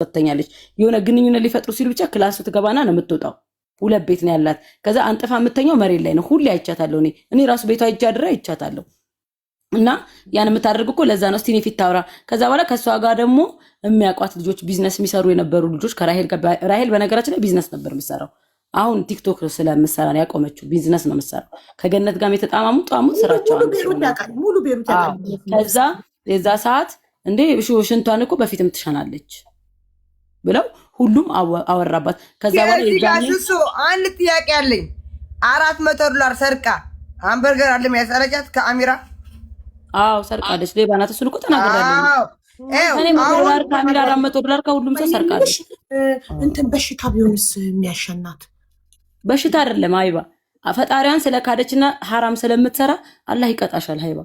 ወተኛለች የሆነ ግንኙነት ሊፈጥሩ ሲሉ ብቻ ክላስ ትገባና ነው የምትወጣው ሁለት ቤት ነው ያላት ከዛ አንጥፋ የምተኛው መሬት ላይ ነው ሁሌ አይቻታለሁ እኔ ራሱ ቤቷ ይጃድራ አይቻታለሁ እና ያን የምታደርግ እኮ ለዛ ነው ስቲኒ ፊት ታውራ ከዛ በኋላ ከሷ ጋር ደግሞ የሚያቋት ልጆች ቢዝነስ የሚሰሩ የነበሩ ልጆች ራሄል በነገራችን ላይ ቢዝነስ ነበር የምትሰራው አሁን ቲክቶክ ስለምትሰራ ነው ያቆመችው ቢዝነስ ነው የምትሰራው ከገነት ጋር የተጣማሙ ስራቸው ሙሉ ቤሩት ከዛ የዛ ሰዓት እንዴ ሽንቷን እኮ በፊትም ትሸናለች ብለው ሁሉም አወራባት ከዛ በኋላ ይጋሱሱ አንድ ጥያቄ አለኝ $400 ሰርቃ ሃምበርገር አለ የሚያሰረጃት ከአሚራ አዎ ሰርቃለች ሌባ ናት እሱን እኮ ተናገራለሁ እኔ $100 ካሚራ $400 ከሁሉም ሰው ሰርቃለች እንትን በሽታ ቢሆንስ የሚያሸናት በሽታ አይደለም አይባ ፈጣሪያን ስለካደችና حرام ስለምትሰራ አላህ ይቀጣሻል አይባ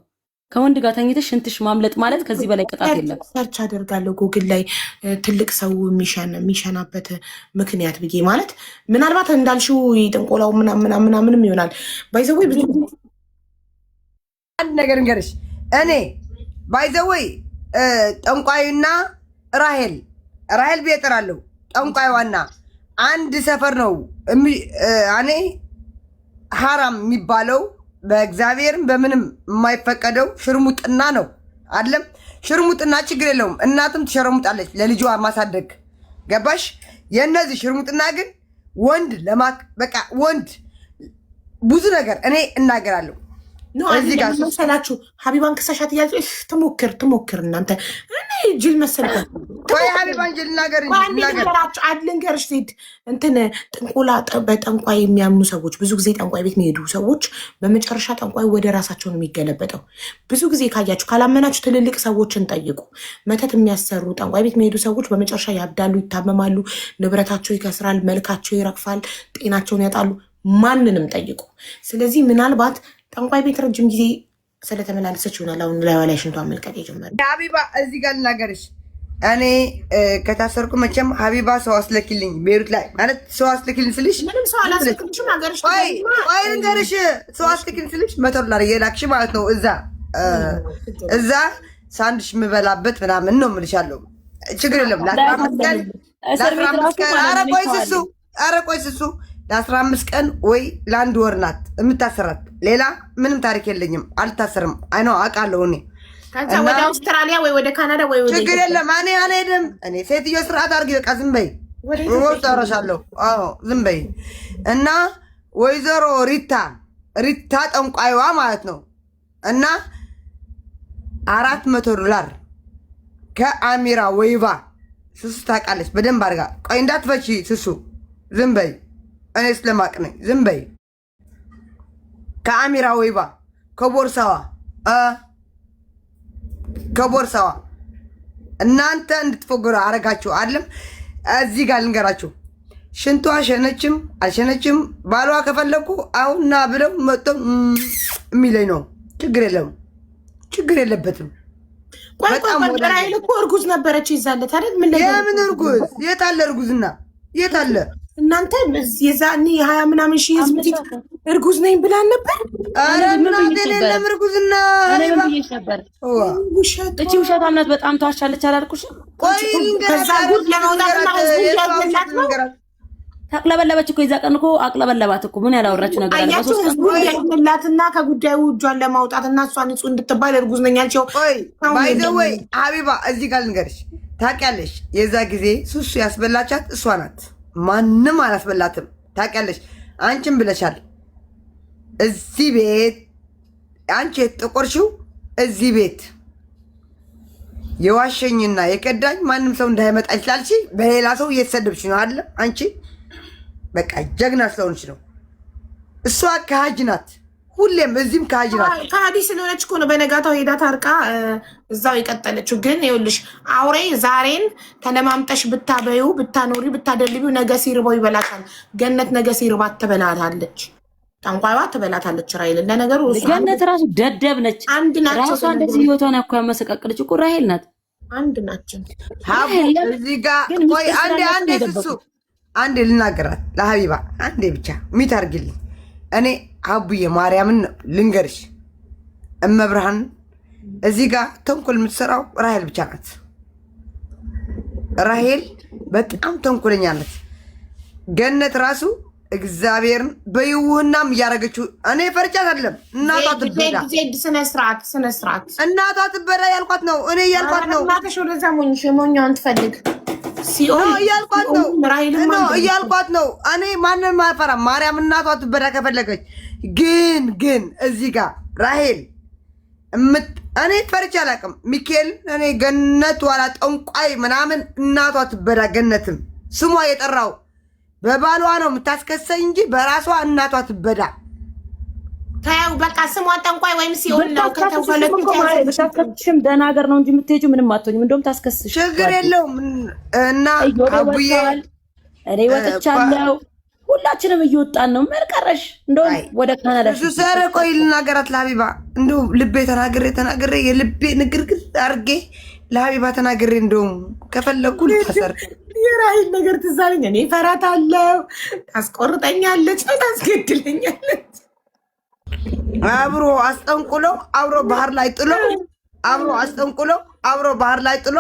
ከወንድ ጋር ተኝተሽ ሽንትሽ ማምለጥ ማለት ከዚህ በላይ ቅጣት የለም ሰርች አደርጋለሁ ጎግል ላይ ትልቅ ሰው የሚሸናበት ምክንያት ብዬ ማለት ምናልባት እንዳልሽው ጥንቆላው ምናምንም ይሆናል ባይዘዌ ብዙ አንድ ነገር እንገርሽ እኔ ባይዘዌ ጠንቋይና ራሄል ቤተራለው ጠንቋይዋና አንድ ሰፈር ነው እኔ حرام የሚባለው በእግዚአብሔርም በምንም የማይፈቀደው ሽርሙጥና ነው አይደለም ሽርሙጥና ችግር የለውም እናትም ትሸርሙጣለች ለልጇ ማሳደግ ገባሽ የነዚህ ሽርሙጥና ግን ወንድ በቃ ወንድ ብዙ ነገር እኔ እናገራለሁ ነው እዚህ ጋር ሰላችሁ ሀቢባን ከሳሻት ያለሽ ተሞክር እናንተ እኔ ጅል መሰልኩ ወይ ሀቢባን ጅል ነገር አድልንገርሽ ሴት እንትን ጥንቆላ በጠንቋይ የሚያምኑ ሰዎች ብዙ ጊዜ ጠንቋይ ቤት የሚሄዱ ሰዎች በመጨረሻ ጠንቋይ ወደ ራሳቸው ነው የሚገለበጠው ብዙ ጊዜ ካያችሁ ካላመናችሁ ትልልቅ ሰዎችን ጠይቁ መተት የሚያሰሩ ጠንቋይ ቤት የሚሄዱ ሰዎች በመጨረሻ ያብዳሉ ይታመማሉ ንብረታቸው ይከስራል መልካቸው ይረግፋል ጤናቸውን ያጣሉ ማንንም ጠይቁ ስለዚህ ምናልባት ጠንቋይ ቤት ረጅም ጊዜ ስለተመላለሰች ይሆናል አሁን ላይ ሽንቷን መልቀቅ የጀመረው ሀቢባ እዚህ ጋር ልናገርሽ እኔ ከታሰርኩ መቼም ሀቢባ ሰው አስለኪልኝ ቤሩት ላይ ማለት ሰው አስለኪልኝ ስልሽ ምንም ሰው አላስለክልሽም አገርሽ ወይ ልንገርሽ ሰው አስለኪልኝ ስልሽ $100 የላክሽ ማለት ነው እዛ ሳንድሽ የምበላበት ምናምን ነው የምልሻለሁ ችግር የለም ለ15 ቀን ኧረ ቆይ ስሱ ለ15 ቀን ወይ ለአንድ ወር ናት የምታሰራት ሌላ ምንም ታሪክ የለኝም አልታሰርም አይኖ አውቃለሁ እኔ ከዛ ወደ አውስትራሊያ ወይ ወደ ካናዳ ወይ ወደ ችግር የለም እኔ አልሄድም እኔ ሴትዮ ስርዓት አድርጊ በቃ ዝም በይ ወጣራሻለሁ አዎ ዝም በይ እና ወይዘሮ ሪታ ጠንቋይዋ ማለት ነው እና $400 ከአሚራ ወይባ ስሱ ታውቃለች በደንብ አድርጋ ቆይ እንዳትፈቺ ስሱ ዝም በይ እኔ ስለማቅ ነኝ ዝም በይ ከአሚራ ወይባ ከቦርሳዋ እናንተ እንድትፎገሩ አረጋችሁ አይደለም እዚህ ጋር ልንገራችሁ ሽንቷ ሸነችም አልሸነችም ባሏ ከፈለኩ አሁንና ብለው መጥተው የሚለኝ ነው ችግር የለበትም በጣም ራይል እኮ እርጉዝ ነበረች ይዛለት አይደል ምን ላይ የምን እርጉዝ የት አለ እርጉዝና የት አለ እናንተ የዛኔ 20 ምናምን ሺህ ህዝብ እርጉዝ ነኝ ብላን ነበር አረ ምን አይደለም እርጉዝና አለብኝሽ ነበር እቺ ውሸት አምናት በጣም ተዋሻለች አላልኩሽ ቆይ ከዛ ጉድ ለማውጣትና ህዝብ ታቅለበለበች እኮ ይዛ ቀን እኮ አቅለበለባት እኮ ምን ያላወራችሁ ነገር አለ በሶስት ጉድ ያላትና ከጉዳዩ እጇን ለማውጣትና እሷ ንጹህ እንድትባል እርጉዝ ነኝ አልቸው ቆይ ባይ ዘ ወይ ሀቢባ እዚህ ጋር ልንገርሽ ታውቂያለሽ የዛ ጊዜ ሱሱ ያስበላቻት እሷ ናት ማንም አላስበላትም ታውቂያለሽ አንቺም ብለሻል እዚህ ቤት አንቺ የተቆርሽው እዚህ ቤት የዋሸኝና የከዳኝ ማንም ሰው እንዳይመጣ ይችላልሽ በሌላ ሰው እየተሰደብሽ ነው አይደል አንቺ በቃ ጀግና ስለሆንሽ ነው እሷ ከሀጅ ናት ሁሌም እዚህም ከሀጅ ናት ከሀዲ ስለሆነች እኮ ነው በነጋታው ሄዳ ታርቃ እዛው የቀጠለችው ግን ይኸውልሽ አውሬ ዛሬን ተለማምጠሽ ብታበዩ ብታኖሪ ብታደልቢው ነገ ሲርበው ይበላታል ገነት ነገ ሲርባት ትበላታለች ጠንቋይዋ ትበላታለች ራይል ለነገሩ ገነት ራሱ ደደብ ነች አንድ ናቸው ራሷ እንደዚህ ህይወቷን እኮ ያመሰቃቀለች እኮ ራሄል ናት አንድ ናቸው እዚህ ጋር ቆይ አንዴ ስሱ አንዴ ልናገራት ለሀቢባ አንዴ ብቻ ሚት አድርጊልኝ እኔ አቡዬ ማርያምን ልንገርሽ እመብርሃን እዚህ ጋር ተንኮል የምትሰራው ራሄል ብቻ ናት ራሄል በጣም ተንኮለኛ ናት። ገነት ራሱ እግዚአብሔርን በይውህናም እያደረገችው እኔ ፈርቻት አይደለም። እናቷ ትበዳ ስነ ስርዓት እናቷ ትበዳ ያልኳት ነው። እኔ እያልኳት ነው ወደዛ ሞኛውን ትፈልግ እያልኳት ነው። እኔ ማንም አልፈራም። ማርያም እናቷ ትበዳ ከፈለገች ግን እዚህ ጋር ራሄል እኔ ፈርቼ አላውቅም። ሚካኤል እኔ ገነት ዋላ ጠንቋይ ምናምን እናቷ ትበዳ። ገነትም ስሟ የጠራው በባሏ ነው የምታስከሰኝ እንጂ በራሷ እናቷ ትበዳ። ታው በቃ ስሟ ጠንቋይ ወይም ሲሆን ነው ከተፈለግሽም ደህና ሀገር ነው እንጂ የምትሄጂው ምንም አትሆኝም። እንደውም ታስከስሽ ችግር የለውም። እና አቡዬ እኔ ወጥቻለሁ። ሁላችንም እየወጣን ነው። ምን ቀረሽ? እንደውም ወደ ካናዳ እሱ ሰረ ቆይ ልናገራት ለሀቢባ እንደውም ልቤ ተናግሬ የልቤ ንግርግር አድርጌ ለሀቢባ ተናግሬ እንደውም ከፈለኩ ልታሰር የራሂል ነገር ትዝ አለኝ። እኔ እፈራታለሁ። ታስቆርጠኛለች፣ ታስገድለኛለች። አብሮ አስጠንቁሎ አብሮ ባህር ላይ ጥሎ አብሮ ባህር ላይ ጥሎ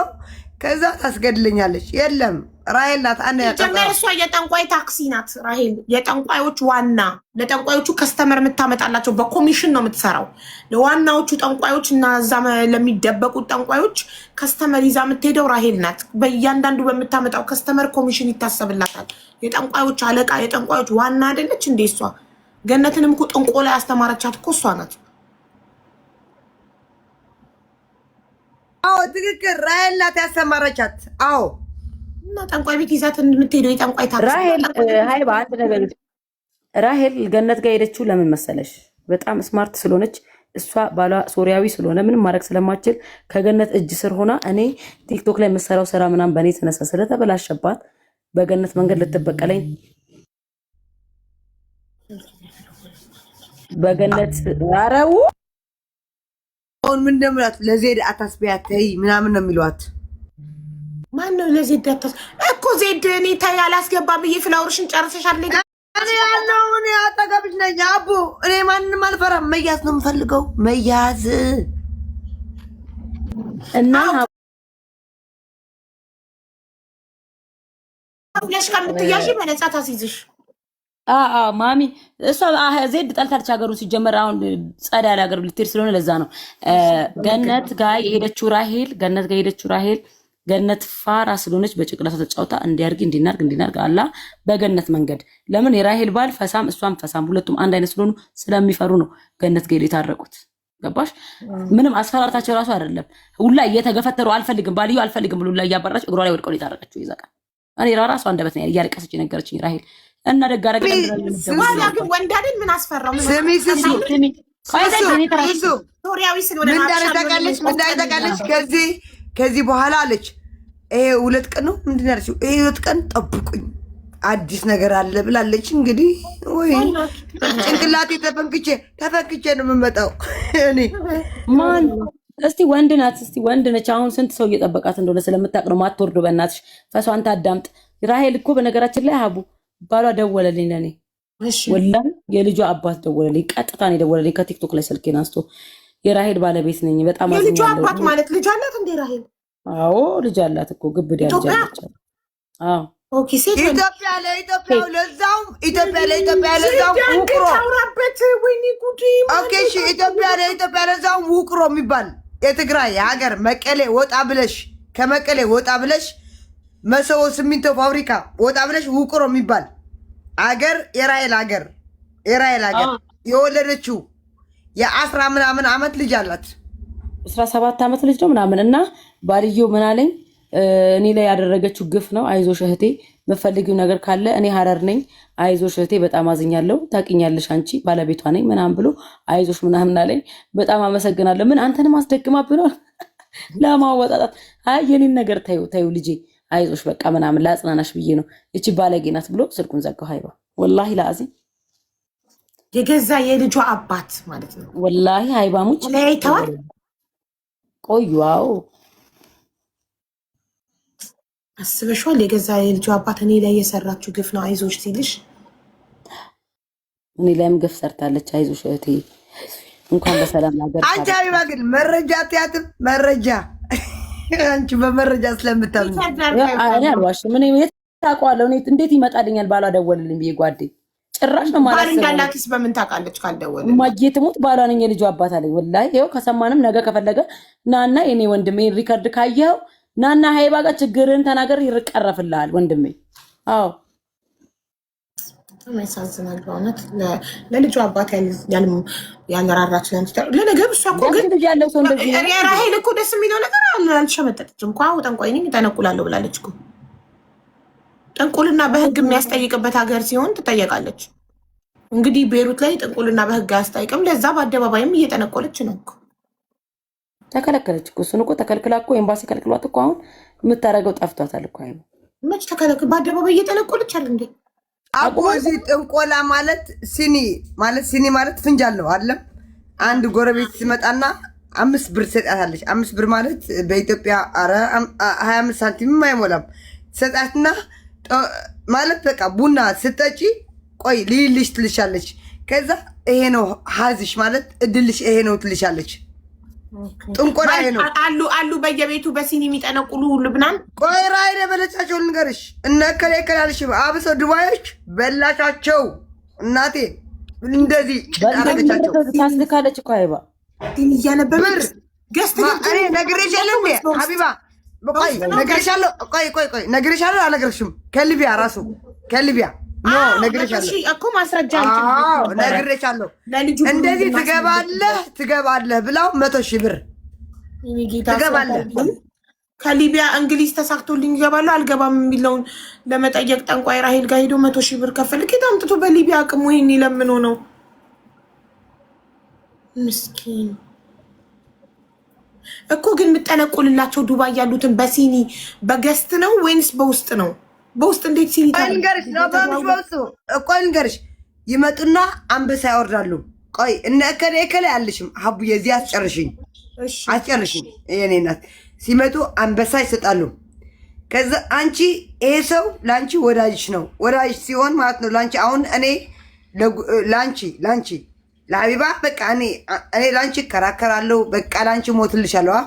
ከዛ ታስገድለኛለች። የለም ራሄል ናት። ጀመር እሷ የጠንቋይ ታክሲ ናት። ራሄል የጠንቋዮች ዋና ለጠንቋዮቹ ከስተመር የምታመጣላቸው በኮሚሽን ነው የምትሰራው። ለዋናዎቹ ጠንቋዮች እና እዛ ለሚደበቁት ጠንቋዮች ከስተመር ይዛ የምትሄደው ራሄል ናት። በእያንዳንዱ በምታመጣው ከስተመር ኮሚሽን ይታሰብላታል። የጠንቋዮች አለቃ የጠንቋዮች ዋና አይደለች እንዴ እሷ? ገነትንም እኮ ጥንቆላ ያስተማረቻት እኮ እሷ ናት። አዎ ትክክል። ራሄል ናት ያስተማረቻት። አዎ እና ጠንቋይ ቤት ይዛት የምትሄደው የጠንቋይ ታክሲ ራሄል ሀይባ አንድ ነገር ራሄል ገነት ጋር ሄደችው ለምን መሰለሽ? በጣም ስማርት ስለሆነች እሷ ባሏ ሶሪያዊ ስለሆነ ምንም ማድረግ ስለማችል ከገነት እጅ ስር ሆና እኔ ቲክቶክ ላይ የምሰራው ስራ ምናምን በእኔ ተነሳ ስለተበላሸባት በገነት መንገድ ልትበቀለኝ በገነት አረው አሁን ምን እንደምላት ለዜድ አታስቢያት ተይ ምናምን ነው የሚሏት። ማን ነው ለዜድ እኮ ዜድ እኔ ታይ አላስገባም ብዬ ፍላወርሽን ጨርሰሻል? እኔ ያለው እኔ አጠገብሽ ነኝ አቡ። እኔ ማንንም አልፈራም። መያዝ ነው የምፈልገው መያዝ እና ፍለሽ ከምትያዥ በነፃ ታስይዝሽ። ማሚ እሷ ዜድ ጠልታለች ሀገሩን ሲጀመር። አሁን ጸዳ ያለ ሀገር ልትሄድ ስለሆነ ለዛ ነው ገነት ጋር የሄደችው ራሄል ገነት ፋራ ስለሆነች በጭቅላቷ ተጫውታ እንዲናርግ አላ በገነት መንገድ ለምን የራሄል ባል ፈሳም እሷም ፈሳም ሁለቱም አንድ አይነት ስለሆኑ ስለሚፈሩ ነው ገነት ጋር የታረቁት። ገባሽ? ምንም አስፈራርታቸው ራሱ አይደለም። ሁላ እየተገፈተሩ አልፈልግም ባልዩ አልፈልግም ብሎ ላይ እያባራች እግሯ ላይ ወድቀው የታረቀችው ይዘቃል። እኔ ራሱ አንደበት ነው እያለቀሰች የነገረችኝ ራሄል እና ደጋረገ ዋላ ግን ወንዳልን ምን አስፈራው? ሶሪያዊ ስለሆነ ምን ታውቃለች? ከዚህ በኋላ አለች ይሄ 2 ቀን ነው ምንድን ያለችው? ይሄ 2 ቀን ጠብቁኝ አዲስ ነገር አለ ብላለች። እንግዲህ ወይ ጭንቅላቴ ተፈንክቼ ነው የምመጣው። እኔ ማን እስቲ ወንድ ናት፣ እስቲ ወንድ ነች። አሁን ስንት ሰው እየጠበቃት እንደሆነ ስለምታውቅ ነው ማትወርዶ። በእናትሽ ፈሷን ታዳምጥ። ራሄል እኮ በነገራችን ላይ ሀቡ ባሏ ደወለልኝ ለኔ። ወላሂ የልጇ አባት ደወለልኝ፣ ቀጥታ ነው የደወለልኝ ከቲክቶክ ላይ ስልኬን አንስቶ። የራሄል ባለቤት ነኝ። በጣም አዝኛለሁ። የልጇ አባት ማለት ልጅ አላት እንዴ ራሄል? አዎ ልጅ አላት እኮ ግብድ ያልጅ አለች። አዎ ኦኬ። ሴት ኢትዮጵያ ለዛውም ውቅሮ ታውራበት። ወይኔ ጉዲ። ኦኬ እሺ። ኢትዮጵያ ለዛውም ውቅሮ የሚባል የትግራይ ሀገር መቀሌ ወጣ ብለሽ ከመቀሌ ወጣ ብለሽ መሰቦ ሲሚንቶ ፋብሪካ ወጣ ብለሽ ውቅሮ የሚባል አገር የራሄል ሀገር የወለደችው የ10 ምናምን ዓመት ልጅ አላት። 17 ዓመት ልጅ ነው ምናምን። እና ባልየው ምን አለኝ? እኔ ላይ ያደረገችው ግፍ ነው። አይዞሽ እህቴ፣ የምፈልጊው ነገር ካለ እኔ ሀረር ነኝ። አይዞሽ እህቴ፣ በጣም አዝኛለሁ። ታውቂኛለሽ፣ አንቺ ባለቤቷ ነኝ ምናምን ብሎ አይዞሽ ምናምን አለኝ። በጣም አመሰግናለሁ። ምን አንተንም አስደግማብህ ነው ለማወጣጣት? አይ የኔን ነገር ታዩ ልጄ፣ አይዞሽ በቃ ምናምን ለአጽናናሽ ብዬ ነው። እቺ ባለጌ ናት ብሎ ስልኩን ዘጋው። ሀይባ ወላሂ ለአዚም የገዛ የልጇ አባት ማለት ነው። ወላሂ ሀይባሙች ለያይተዋል። ቆዩዋው አስበሽዋል? የገዛ የልጇ አባት እኔ ላይ የሰራችው ግፍ ነው። አይዞሽ ሲልሽ እኔ ላይም ግፍ ሰርታለች። አይዞሽ እህቴ እንኳን በሰላም ነገር አንቺ ሀቢባ ግን መረጃ አትያትም? መረጃ አንቺ በመረጃ ስለምታምኝ እኔ አልዋሽም። እኔ የት ታውቀዋለሁ? እኔ እንዴት ይመጣልኛል? ባሏ ደወልልኝ ብዬ ጓዴ ጭራሽ ነው ማለት ነው። እንዳላኪስ በምን ታውቃለች? ካልደወለ ማጌት ሞት ባሏ ነኝ የልጁ አባት አለኝ። ወላሂ ይኸው ከሰማንም ነገ ከፈለገ ናና የኔ ወንድሜ ሪከርድ ካየኸው ናና ሀይባ ጋር ችግርን ተናገር ይቀረፍልሃል ወንድሜ። አዎ ያሳዝናል በእውነት ለልጁ አባት ያልራራች ለነገር እሷ እኮ ግን ያለው ሰው እንደዚህ ራሄል እኮ ደስ የሚለው ነገር አልሸመጠጠችም እኮ ጠንቋይ ነኝ እጠነቁላለሁ ብላለች እኮ። ጥንቁልና በህግ የሚያስጠይቅበት ሀገር ሲሆን ትጠየቃለች። እንግዲህ ቤሩት ላይ ጥንቁልና በህግ አያስጠይቅም። ለዛ በአደባባይም እየጠነቆለች ነው እኮ። ተከለከለች እኮ እሱን እኮ ተከልክላ እኮ ኤምባሲ ከልክሏት እኮ አሁን የምታደርገው ጠፍቷታል እኮ። አይ መች ተከለክል በአደባባይ እየጠነቆለች አለ እንዴ? አቦ እዚህ ጥንቆላ ማለት ሲኒ ማለት ፍንጃል ነው አይደለም። አንድ ጎረቤት ሲመጣና 5 ብር ትሰጣታለች። 5 ብር ማለት በኢትዮጵያ 25 ሳንቲም አይሞላም። ትሰጣትና ማለት በቃ ቡና ስጠጪ ቆይ ልይልሽ ትልሻለች። ከዛ ይሄ ነው ሀዝሽ ማለት እድልሽ ይሄ ነው ትልሻለች። ጥንቆላ ይሄ ነው አሉ በየቤቱ በሲኒ የሚጠነቁሉ ሁሉ ብናን ቆይ ራይደ በለቻቸው ልንገርሽ እነ ከሌ ከላልሽ አብሰው ዱባዮች በላቻቸው እናቴ እንደዚህ አረጋቻቸው ታስልካለች እኮ አይባ እያነበበች ገስት እኔ ነግሬሻለሁ ሀቢባ ቆይ ነግሬሻለሁ ቆይ ነግሬሻለሁ አልነግርሽም ከሊቢያ ራሱ ከሊቢያ ኖ ነግሬሻለሁ እኮ ማስረጃ ነግሬሻለሁ እንደዚህ ትገባለህ ብላው 100,000 ብር ትገባለህ ከሊቢያ እንግሊዝ ተሳክቶልኝ ይገባሉ አልገባም የሚለውን ለመጠየቅ ጠንቋይ ራሄል ጋር ሄዶ 100,000 ብር ከፈለ ከታ አምጥቶ በሊቢያ አቅሙ ይሄን ለምኖ ነው ምስኪን እኮ። ግን የምጠነቁልላቸው ዱባይ ያሉትን በሲኒ በገስት ነው ወይንስ በውስጥ ነው? በውስጥ እንዴት ሲኒ ታንገርሽ ነው? በውስጥ እኮ እንገርሽ ይመጡና አንበሳ ያወርዳሉ። ቆይ እነ እከለ ያልሽም ሀቡ የዚህ አስጨርሽኝ የኔ እናት ሲመጡ አንበሳ ይሰጣሉ። ከዛ አንቺ ይሄ ሰው ላንቺ ወዳጅሽ ነው። ወዳጅ ሲሆን ማለት ነው ላንቺ አሁን እኔ ላንቺ ለሀቢባ በቃ እኔ ላንቺ ከራከራለሁ። በቃ ላንቺ ሞትልሻለሁ።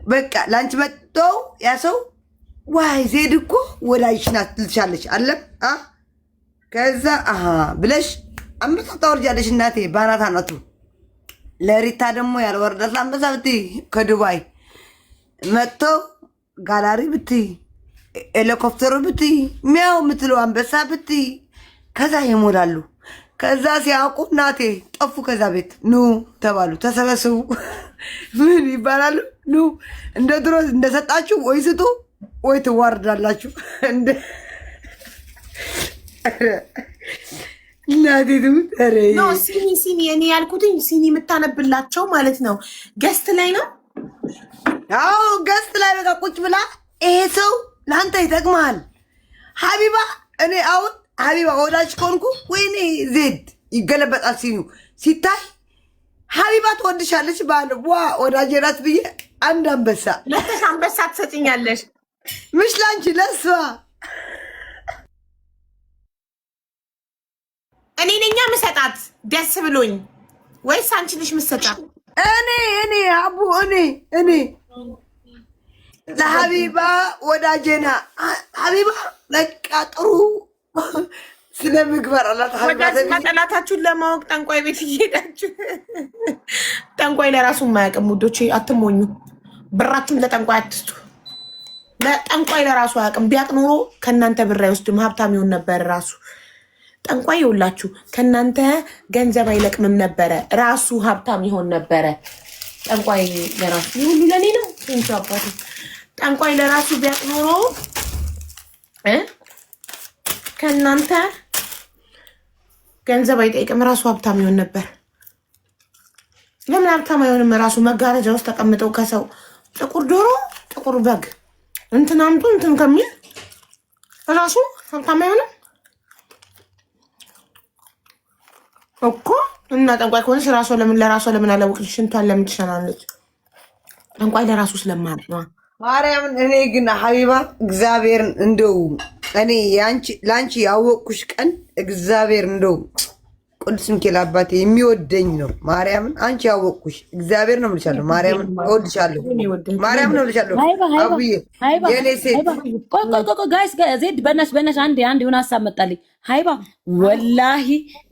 በቃ ላንቺ መጥተው ያ ሰው ዋይ ዜድ እኮ ወዳጅሽ ናት ትልሻለች አለም ከዛ ብለሽ አንበሳ ታወርጃለሽ እናቴ ባናታ ናቱ። ለሪታ ደግሞ ያልወረዳት አንበሳ ብትይ ከዱባይ መጥቶ ጋላሪ ብትይ ሄሊኮፕተሩ ብትይ ሚያው የምትለው አንበሳ ብትይ ከዛ ይሞላሉ። ከዛ ሲያውቁ እናቴ ጠፉ። ከዛ ቤት ኑ ተባሉ። ተሰበስቡ ምን ይባላሉ? ኑ እንደ ድሮ እንደሰጣችሁ ወይ ስጡ ወይ ትዋርዳላችሁ። እናቴ ትምጠረ ሲኒ እኔ ያልኩትኝ ሲኒ የምታነብላቸው ማለት ነው ገስት ላይ ነው። አዎ ገስት ላይ በቃ ቁጭ ብላ ይሄ ሰው ለአንተ ይጠቅመሃል ሀቢባ። እኔ አሁን ሀቢባ ወዳጅ ከሆንኩ ወይኔ ዜድ ይገለበጣል። ሲኑ ሲታይ ሀቢባ ትወድሻለች ባለ ዋ ወዳጅ ናት ብዬ አንድ አንበሳ ለተሽ አንበሳ ትሰጭኛለሽ። ምሽ ላንቺ ለሷ እኔ ነኛ ምሰጣት ደስ ብሎኝ ወይስ አንቺ ነሽ ምሰጣት? እኔ አቡ እኔ ለሀቢባ ወዳጄና ሀቢባ በቃ ጥሩ ስለ ምግባር አላት። ጠላታችሁን ለማወቅ ጠንቋይ ቤት እየሄዳችሁ ጠንቋይ ለራሱ የማያውቅም ውዶቼ፣ አትሞኙ። ብራችሁን ለጠንቋይ አትስጡ። ለጠንቋይ ለራሱ አያውቅም። ቢያውቅ ኖሮ ከእናንተ ብር አይወስድም፣ ሀብታም ይሆን ነበር ራሱ። ጠንቋይ ይውላችሁ ከእናንተ ገንዘብ አይለቅምም ነበረ፣ ራሱ ሀብታም ይሆን ነበረ። ጠንቋይ ለራሱ ሁሉ ለኔ ነው እንጂ አባቱ ጠንቋይ ለራሱ ቢያውቅ ኖሮ ከእናንተ ገንዘብ አይጠይቅም፣ ራሱ ሀብታም ይሆን ነበር። ለምን ሀብታም አይሆንም? ራሱ መጋረጃ ውስጥ ተቀምጠው ከሰው ጥቁር ዶሮ ጥቁር በግ እንትን አምጡ እንትን ከሚል ራሱ ሀብታም አይሆንም እኮ። እና ጠንቋይ ከሆነች ለራሷ ለምን አላወቅሽ? ሽንቷን ለምን ትሸናለች? ጠንቋይ ለራሱ ስለማያውቅ ነው። ማርያምን እኔ ግን ሀቢባ እግዚአብሔርን እንደው እኔ ለአንቺ ያወቅኩሽ ቀን እግዚአብሔር እንደው ቅዱስ ሚካኤል አባቴ የሚወደኝ ነው። ማርያምን አንቺ ያወቅኩሽ እግዚአብሔር ነው የምልሻለሁ። ማርያምን እወድሻለሁ። ማርያም ነው የምልሻለሁ። አቡዬ የኔ ሴት ጋይስ ዜድ በናሽ አንድ የሆነ ሀሳብ መጣልኝ። ሀይባ ወላሂ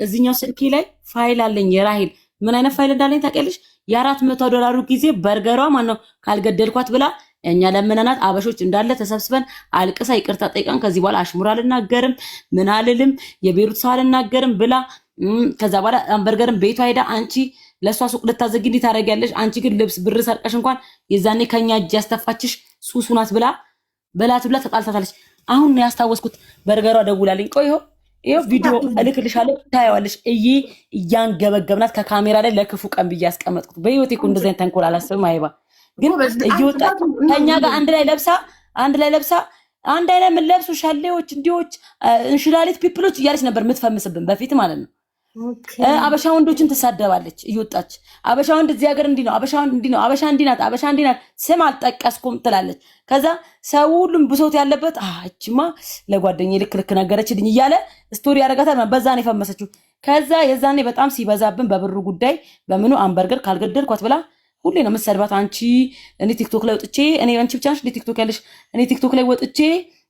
እዚኛው ስልኬ ላይ ፋይል አለኝ የራሄል ምን አይነት ፋይል እንዳለኝ ታውቂያለሽ? $400 ጊዜ በርገሯ ማነው ካልገደልኳት ብላ እኛ ለምነናት አበሾች እንዳለ ተሰብስበን አልቅሳ ይቅርታ ጠይቀን ከዚህ በኋላ አሽሙር አልናገርም ምን አልልም የቤሩት ሰው አልናገርም ብላ ከዛ በኋላ አንበርገርም ቤቷ ሄዳ አንቺ ለሷ ሱቅ ልታዘጊ እንዴት ታደርጊያለሽ? አንቺ ግን ልብስ ብር ሰርቀሽ እንኳን የዛኔ ከኛ እጅ ያስተፋችሽ ሱሱ ናት ብላ በላት ብላ ተጣልታታለች። አሁን ያስታወስኩት በርገሯ ደውላልኝ ቆይ ይሄው ቪዲዮ እልክልሻለሁ ታያዋለሽ። እያንገበገብናት ከካሜራ ላይ ለክፉ ቀን ብዬ ያስቀመጥኩት በህይወቴ እኮ እንደዚህ አይነት ተንኮል አላስብም። አይባ ግን እየወጣች ከኛ ጋር አንድ ላይ ለብሳ አንድ አይነት ምን ለብሱ ሻሌዎች እንዲዎች እንሽላሊት ፒፕሎች እያለች ነበር የምትፈምስብን በፊት ማለት ነው። አበሻ ወንዶችን ትሳደባለች እየወጣች አበሻ ወንድ እዚህ ሀገር እንዲህ ነው አበሻ ወንድ እንዲህ ነው አበሻ እንዲህ ናት አበሻ እንዲህ ናት ስም አልጠቀስኩም ትላለች። ከዛ ሰው ሁሉም ብሶት ያለበት እቺማ ለጓደኛዬ ልክ ነገረችልኝ እያለ ስቶሪ ያደርጋታል። በዛ ነው የፈመሰችው። ከዛ የዛኔ በጣም ሲበዛብን በብሩ ጉዳይ በምኑ አንበርገር ካልገደልኳት ብላ ሁሌ ነው የምትሰድባት። አንቺ እኔ ቲክቶክ ላይ ወጥቼ እኔ አንቺ ብቻ ነሽ ቲክቶክ ያለሽ እኔ ቲክቶክ ላይ ወጥቼ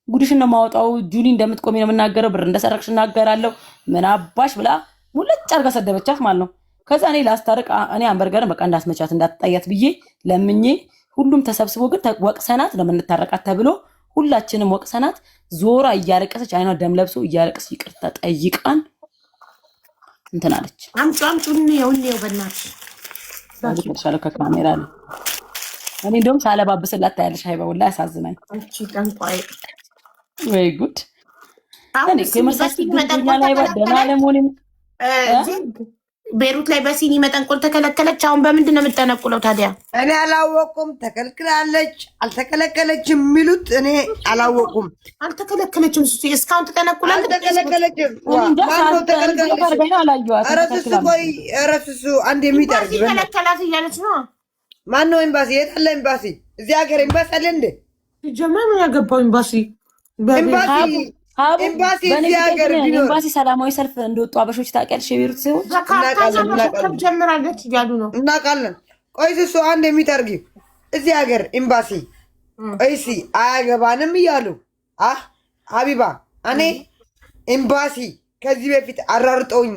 ጉድሽን ነው የማወጣው ጁሊ እንደምትቆሚ ነው የምናገረው ብር እንደሰረቅሽ እናገራለሁ ምን አባሽ ብላ ሙልጭ አድርጋ ሰደበቻት ማለት ነው። ከዛ እኔ ላስታርቅ እኔ አንበርገርን በቃ እንዳትመቻት እንዳትጣያት ብዬ ለምኜ ሁሉም ተሰብስቦ ግን ወቅሰናት ነው የምንታረቃት ተብሎ ሁላችንም ወቅሰናት ዞራ እያለቀሰች አይኗ ደም ለብሶ እያለቀሰች ይቅርታ ጠይቃን እንትን አለች። አምጪው ነው በእናትሽ ታዲያ ከካሜራ ላይ እኔ እንደውም ሳለባብስላት ታያለሽ። ሀይባ ወላሂ ያሳዝናኝ። እቺ ጠንቋይ ወይ ጉድ እኔ ከመሳስት ይመጣል ሀይባ ደህና ለሞኔም ቤሩት ላይ በሲኒ መጠንቆል ተከለከለች። አሁን በምንድን ነው የምጠነቁለው ታዲያ? እኔ አላወቁም። ተከልክላለች አልተከለከለችም የሚሉት እኔ አላወቁም። አልተከለከለችም እስካሁን ትጠነቁላለች። አልተከለከለችም። ረስሱ አንድ የሚጠርግ ከለከላት እያለች ነው። ማነው ኤምባሲ? የት አለ ኤምባሲ? እዚህ ሀገር ኤምባሲ አለ እንዴ? ጀመር ምን ያገባው ኤምባሲ? ኤምባሲ እዚህ ሀገር ቢኖር ኤምባሲ ሰላማዊ ሰልፍ እንደወጡ አበሾች ታውቂያለሽ? የቤሩት ሰዎች ጀምራለች እያሉ ነው። እናውቃለን። ቆይስ እሱ አንድ የሚጠርጊ እዚህ ሀገር ኤምባሲ ቆይሲ አያገባንም እያሉ ሀቢባ እኔ ኤምባሲ ከዚህ በፊት አራርጠውኝ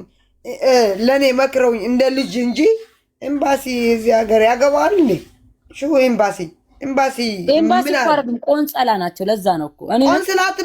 ለእኔ መክረውኝ እንደ ልጅ እንጂ ኤምባሲ እዚህ ሀገር ያገባል እንዴ? ሽሁ ኤምባሲ ቆንጸላ ናቸው። ለዛ ነው እኮ ቆንስላት